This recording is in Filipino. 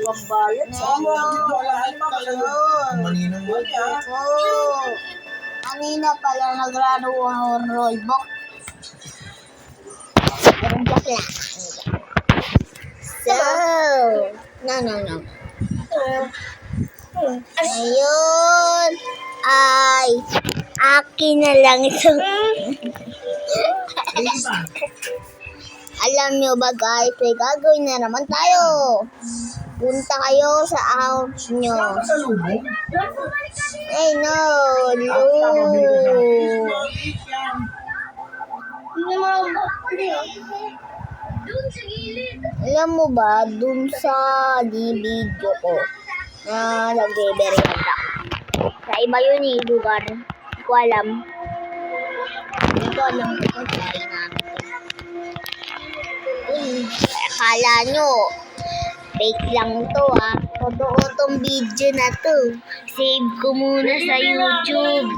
pambayad. Maninong mo niya. Kanina pala nagrano ang rollbook. Pero joke lang. So, no. Ngayon ay akin na lang ito. Alam nyo ba guys, may gagawin na naman tayo. Punta kayo sa house nyo. Ay no, alam mo ba, dun sa video ko na nagbe-merienda. Sa iba yun lugar. Hindi ko alam. Hindi ko alam kung saan namin. Akala nyo, fake lang to Totoo tong video na to. Save ko muna sa YouTube.